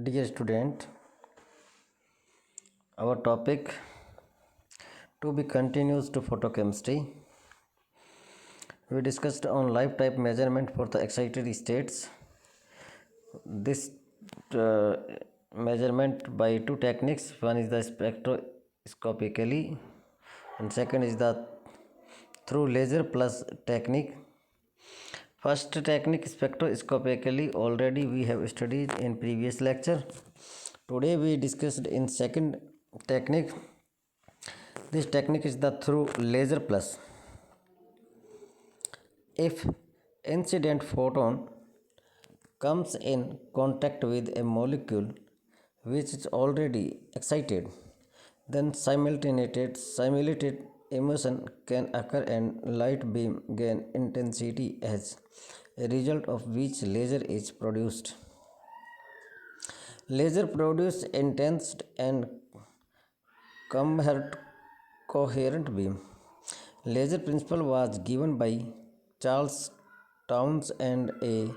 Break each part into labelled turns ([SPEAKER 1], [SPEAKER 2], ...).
[SPEAKER 1] Dear student, our topic to be continues to photochemistry. We discussed on life type measurement for the excited states. This uh, measurement by two techniques. One is the spectroscopically, and second is the through laser plus technique. First technique spectroscopically already we have studied in previous lecture. Today we discussed in second technique. This technique is the through laser plus. If incident photon comes in contact with a molecule which is already excited, then simulated emission can occur and light beam gain intensity as a result of which laser is produced. Laser produce intense and coherent beam. Laser principle was given by Charles Towns and A.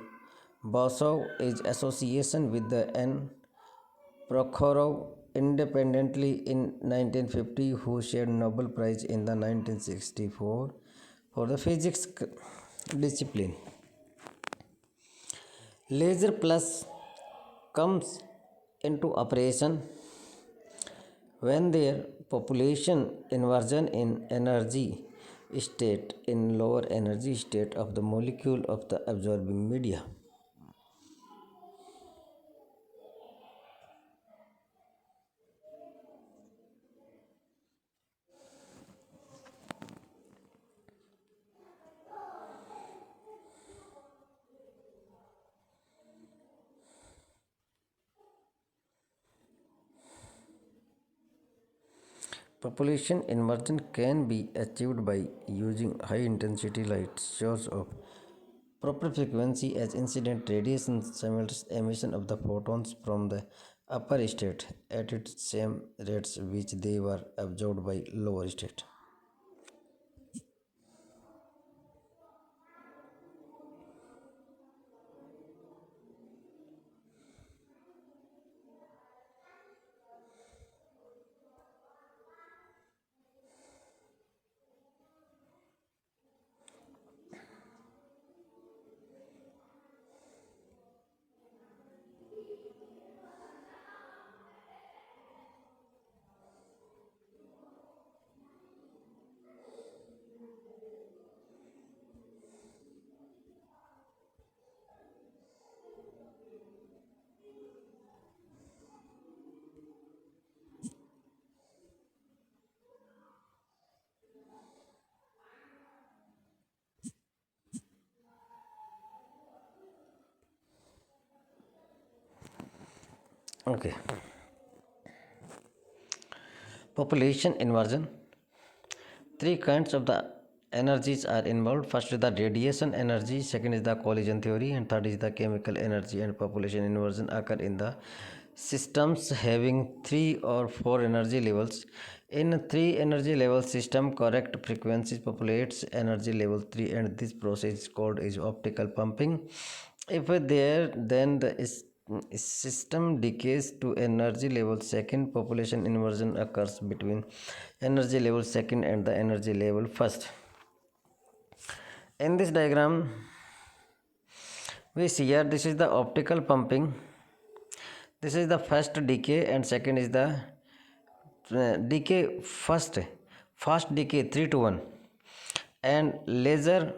[SPEAKER 1] Bosov is association with the N. Prokhorov independently in 1950, who shared Nobel Prize in the 1964 for the physics discipline. Laser plus comes into operation when their population inversion in energy state in lower energy state of the molecule of the absorbing media. Population inversion can be achieved by using high intensity light source of proper frequency as incident radiation simulates emission of the photons from the upper state at its same rates which they were absorbed by lower state. Okay. Population inversion. Three kinds of the energies are involved. First is the radiation energy, second is the collision theory, and third is the chemical energy. And population inversion occur in the systems having 3 or 4 energy levels. In 3 energy level system, correct frequencies populates energy level 3, and this process is called is optical pumping. If there, then the system decays to energy level second. Population inversion occurs between energy level second and the energy level first. In this diagram we see here, this is the optical pumping, this is the first decay, and second is the decay fast decay 3 to 1, and laser,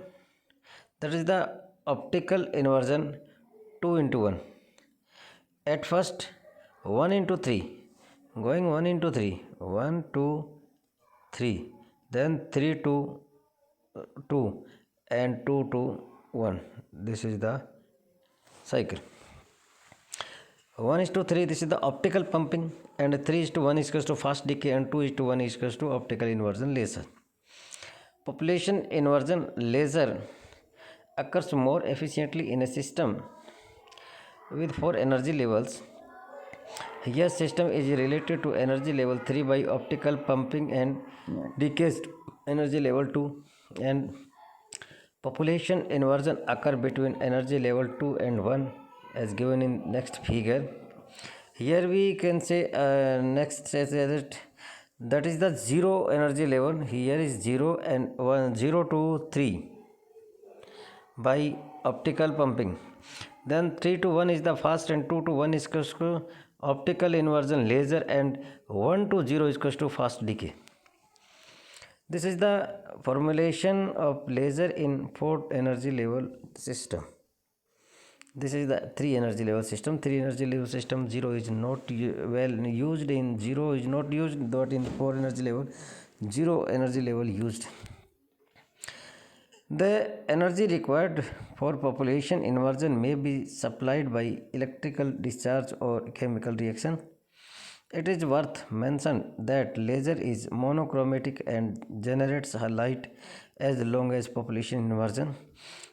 [SPEAKER 1] that is the optical inversion 2 into 1. At first 1 into 3, going 1 into 3, 1 2 3, then 3 to 2, and 2 to 1. This is the cycle. 1 is to 3, this is the optical pumping, and 3 is to 1 is equals to fast decay, and 2 is to 1 is equals to optical inversion laser. Population inversion laser occurs more efficiently in a system with 4 energy levels. Here system is related to energy level 3 by optical pumping and decays to energy level 2, and population inversion occur between energy level 2 and 1 as given in next figure. Here we can say next says that is the zero energy level. Here is 0 and 1, 0 to 3 by optical pumping. Then 3 to 1 is the fast, and 2 to 1 is equals to optical inversion laser, and 1 to 0 is equals to fast decay. This is the formulation of laser in 4 energy level system. This is the 3 energy level system. 3 energy level system, 0 is not well used, in 0 is not used, but in 4 energy level 0 energy level used. The energy required for population inversion may be supplied by electrical discharge or chemical reaction. It is worth mention that laser is monochromatic and generates light as long as population inversion.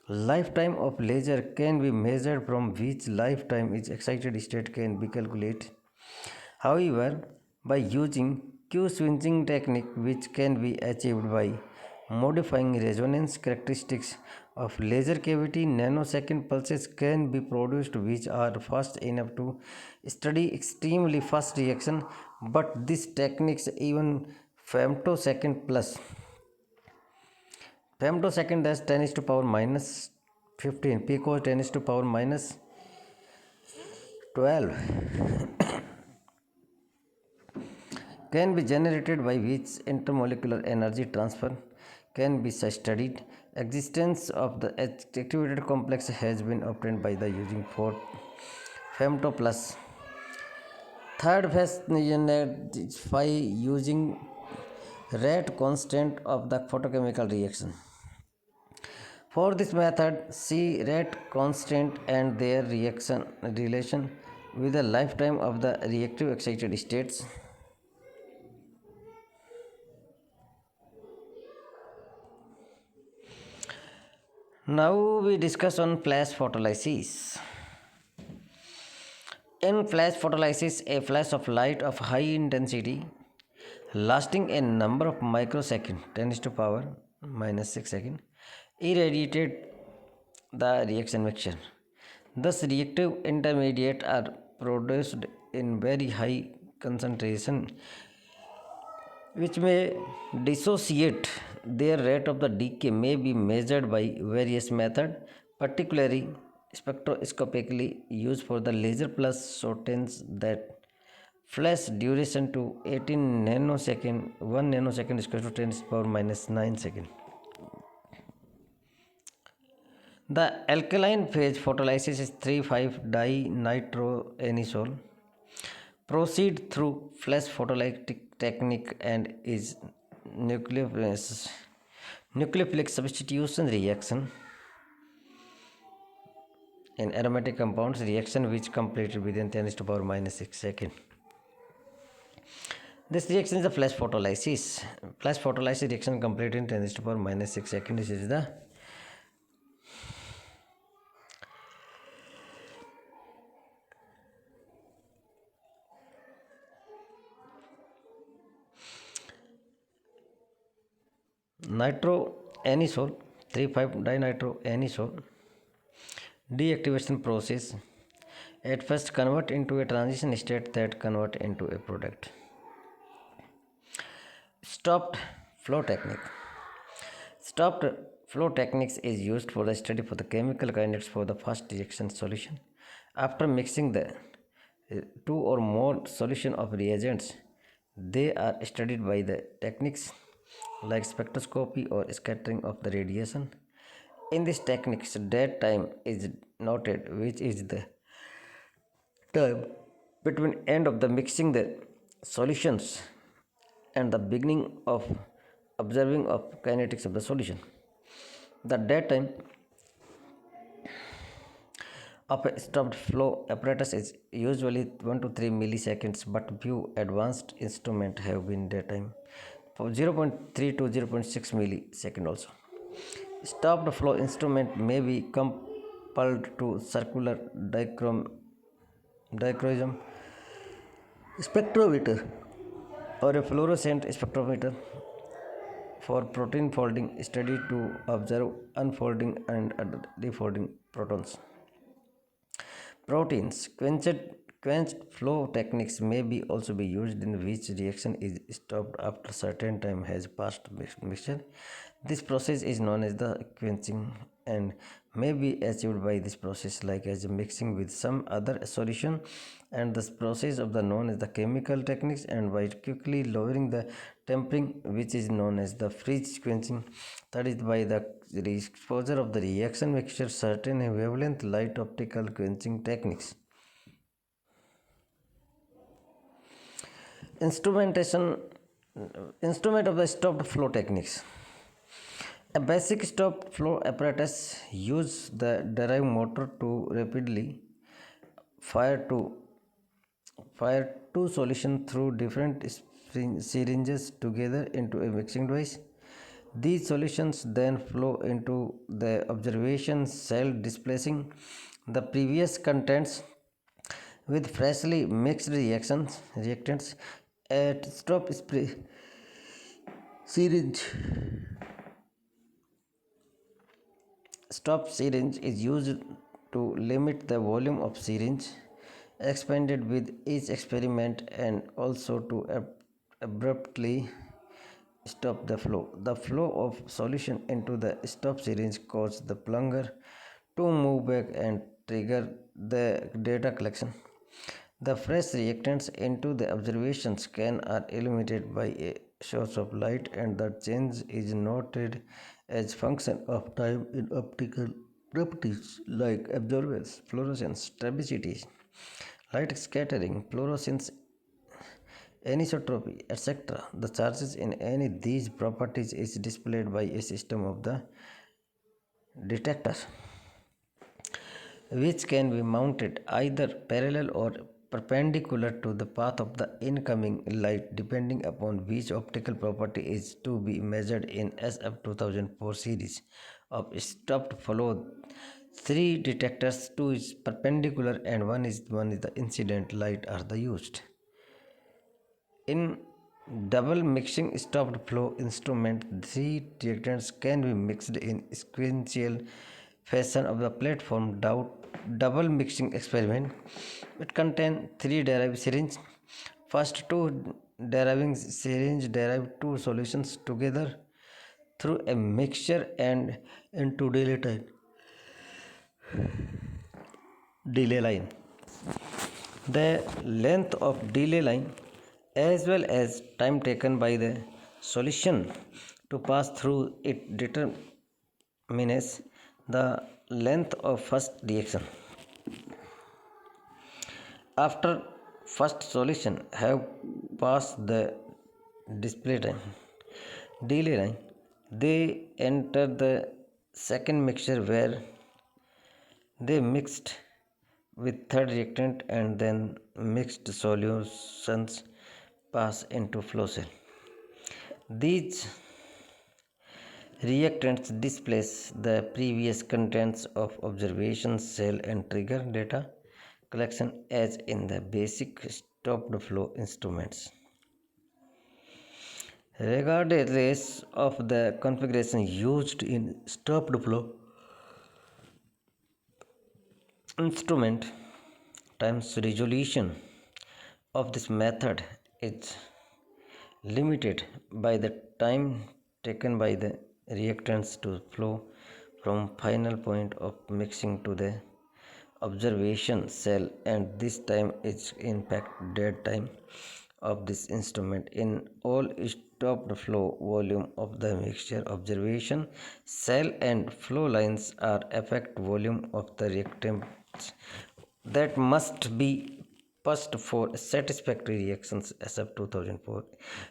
[SPEAKER 1] Lifetime of laser can be measured, from which lifetime its excited state can be calculated. However, by using Q-switching technique, which can be achieved by modifying resonance characteristics of laser cavity, nanosecond pulses can be produced which are fast enough to study extremely fast reaction. But this techniques even femtosecond plus. Femtosecond has 10 is to power minus 15, pico 10 is to power minus 12 can be generated, by which intermolecular energy transfer can be studied. Existence of the activated complex has been obtained by the using 4 femto plus. Third phase by using rate constant of the photochemical reaction. For this method, see rate constant and their reaction relation with the lifetime of the reactive excited states. Now we discuss on flash photolysis. In flash photolysis, a flash of light of high intensity lasting a number of microseconds, 10 is to power minus 6 second, irradiated the reaction mixture. Thus, reactive intermediate are produced in very high concentration, which may dissociate. Their rate of the decay may be measured by various methods, particularly spectroscopically used for the laser plus shortens that flash duration to 18 nanosecond. 1 nanosecond is equal to 10 to the power minus 9 second. The alkaline phase photolysis is 3,5-dinitroanisole. Proceed through flash photolytic technique and is nucleophilic substitution reaction in aromatic compounds, reaction which completed within 10 to the power minus 6 second. This reaction is the flash photolysis. Flash photolysis reaction completed in 10 to the power minus 6 second. This is the nitroanisole, 3,5-dinitroanisole deactivation process at first convert into a transition state that convert into a product. Stopped flow technique. Stopped flow techniques is used for the study for the chemical kinetics for the fast reaction solution. After mixing the two or more solution of reagents, they are studied by the techniques like spectroscopy or scattering of the radiation. In this techniques, dead time is noted, which is the time between end of the mixing the solutions and the beginning of observing of kinetics of the solution. The dead time of a stopped flow apparatus is usually 1 to 3 milliseconds, but few advanced instruments have been daytime for 0.3 to 0.6 millisecond also. Stopped flow instrument may be coupled to circular dichroism spectrometer or a fluorescent spectrometer for protein folding study to observe unfolding and refolding protons. Proteins Quenched flow techniques may be also be used in which reaction is stopped after certain time has passed mixture. This process is known as the quenching and may be achieved by this process like as mixing with some other solution, and this process of the known as the chemical techniques, and by quickly lowering the tempering which is known as the freeze quenching, that is by the exposure of the reaction mixture certain wavelength light optical quenching techniques. Instrumentation Instrument of the stopped flow techniques. A basic stopped flow apparatus uses the drive motor to rapidly fire to fire two solutions through different syringes together into a mixing device. These solutions then flow into the observation cell, displacing the previous contents with freshly mixed reactants. At stop spray syringe Stop syringe is used to limit the volume of syringe expanded with each experiment, and also to abruptly stop the flow. The flow of solution into the stop syringe causes the plunger to move back and trigger the data collection. The fresh reactants into the observation scan are illuminated by a source of light, and the change is noted as function of time in optical properties like absorbance, fluorescence, stability, light scattering, fluorescence, anisotropy, etc. The charges in any these properties is displayed by a system of the detector, which can be mounted either parallel or perpendicular to the path of the incoming light depending upon which optical property is to be measured. In SF 2004 series of stopped flow, three detectors, two is perpendicular and one is the incident light are the used. In double mixing stopped flow instrument, three reactants can be mixed in sequential fashion of the platform double mixing experiment. It contains three derived syringes. First two deriving syringe derive two solutions together through a mixture and into delay line. The length of delay line as well as time taken by the solution to pass through it determines the length of first reaction. After first solution have passed the delay line, they enter the second mixture where they mixed with third reactant, and then mixed solutions pass into flow cell. These reactants displace the previous contents of observation cell and trigger data collection as in the basic stopped flow instruments. Regardless of the configuration used in stopped flow instrument, times resolution of this method is limited by the time taken by the reactants to flow from final point of mixing to the observation cell, and this time is in fact dead time of this instrument. In all stopped flow, volume of the mixture observation cell and flow lines are effect volume of the reactants that must be passed for satisfactory reactions. SF 2004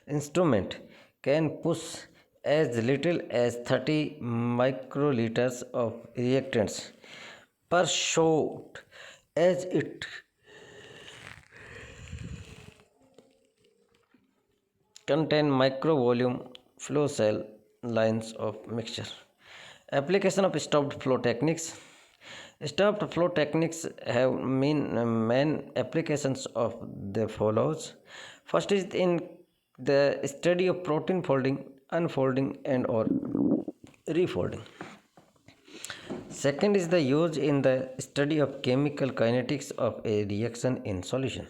[SPEAKER 1] instrument can push as little as 30 microliters of reactants per shot as it contain micro volume flow cell lines of mixture. Application of stopped flow techniques. Stopped flow techniques have main applications of the follows. First is in the study of protein folding, unfolding and or refolding. Second is the use in the study of chemical kinetics of a reaction in solution.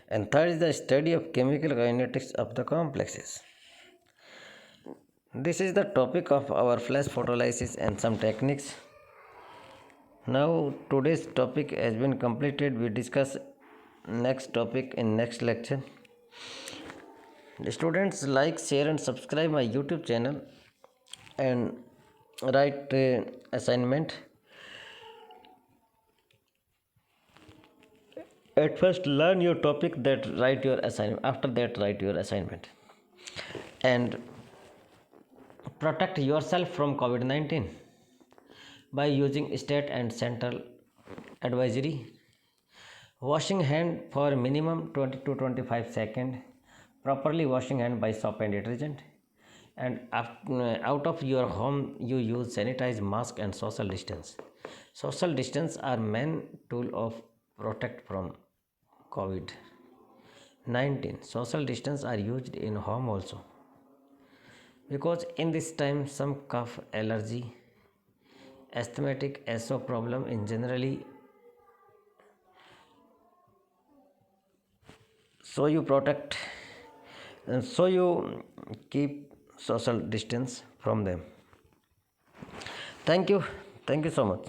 [SPEAKER 1] And third is the study of chemical kinetics of the complexes. This is the topic of our flash photolysis and some techniques. Now today's topic has been completed. We discuss next topic in next lecture. The students like, share and subscribe my YouTube channel and write assignment. At first learn your topic, that write your assignment, after that write your assignment. And protect yourself from COVID-19 by using state and central advisory. Washing hand for minimum 20 to 25 seconds. Properly washing hand by soap and detergent. And out of your home you use sanitized mask and social distance. Social distance are main tool of protect from COVID-19. Social distance are used in home also, because in this time some cough, allergy, asthmatic, SO problem in generally, so you protect and so you keep social distance from them. Thank you so much.